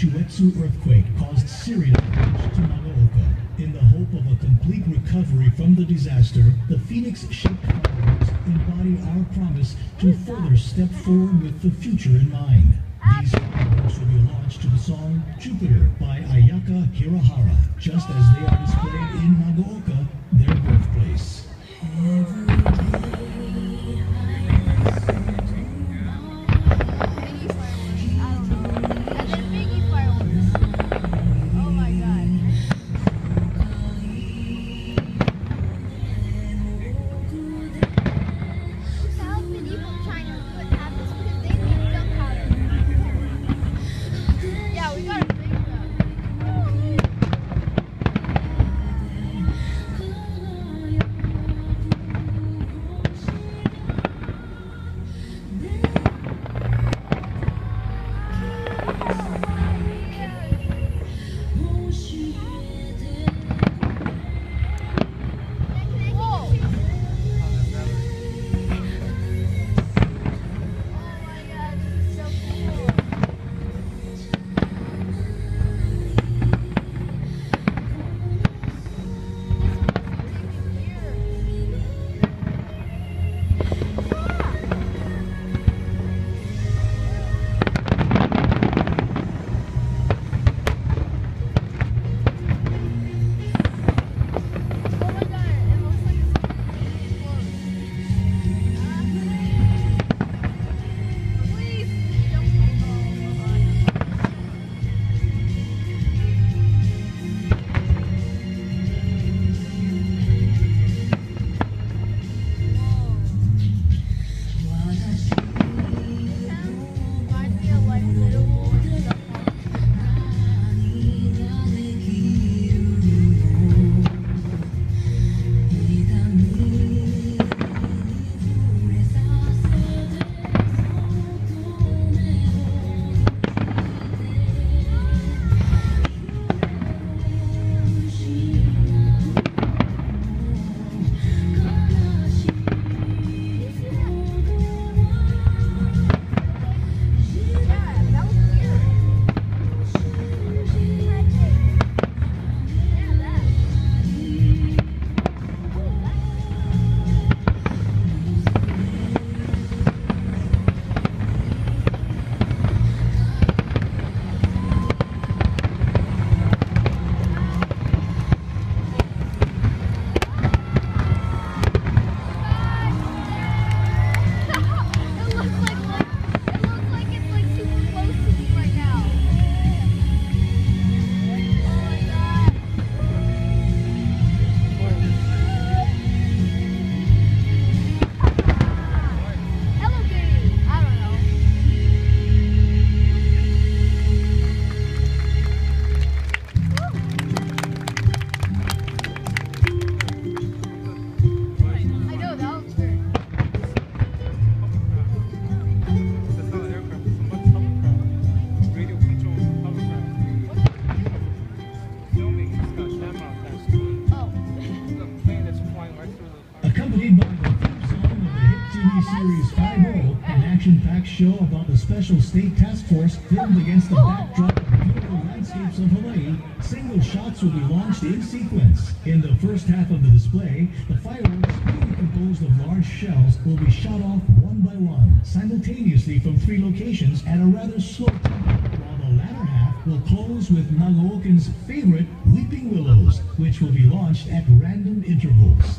Chuetsu earthquake caused serious damage to Nagaoka. In the hope of a complete recovery from the disaster, the Phoenix-shaped fireworks embody our promise to further step forward with the future in mind. These fireworks will be launched to the song Jupiter by Ayaka Hirahara, just as they are displayed in Nagaoka, their birthplace. Series 50, an action-packed show about the Special State Task Force filmed against the backdrop of beautiful landscapes of Hawaii, single shots will be launched in sequence. In the first half of the display, the fireworks, mainly composed of large shells, will be shot off one by one, simultaneously from 3 locations at a rather slow tempo, while the latter half will close with Nagaokan's favorite, Weeping Willows, which will be launched at random intervals.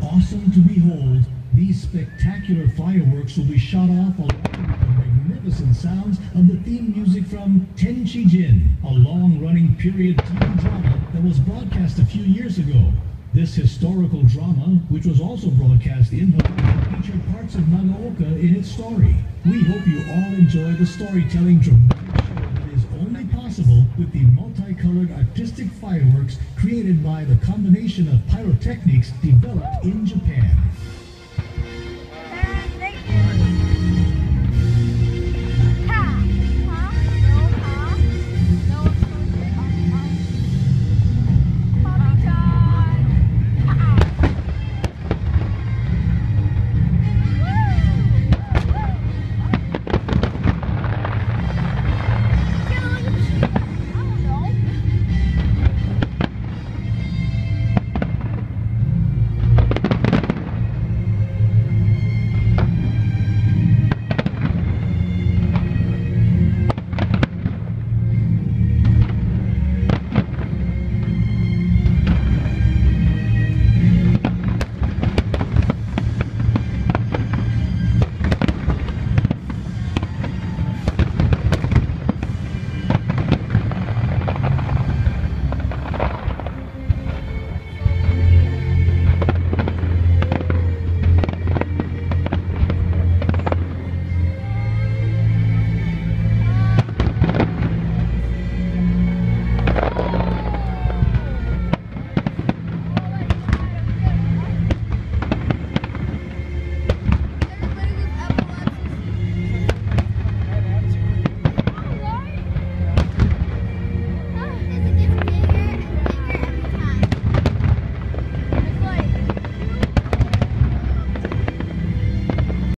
Awesome to behold, these spectacular fireworks will be shot off along with the magnificent sounds of the theme music from Tenchi Jin, a long-running period TV drama that was broadcast a few years ago. This historical drama, which was also broadcast in Hawaii, featured parts of Nagaoka in its story. We hope you all enjoy the storytelling dramatic show that is only possible with the multicolored artistic fireworks created by the combination of pyrotechnics developed in Japan.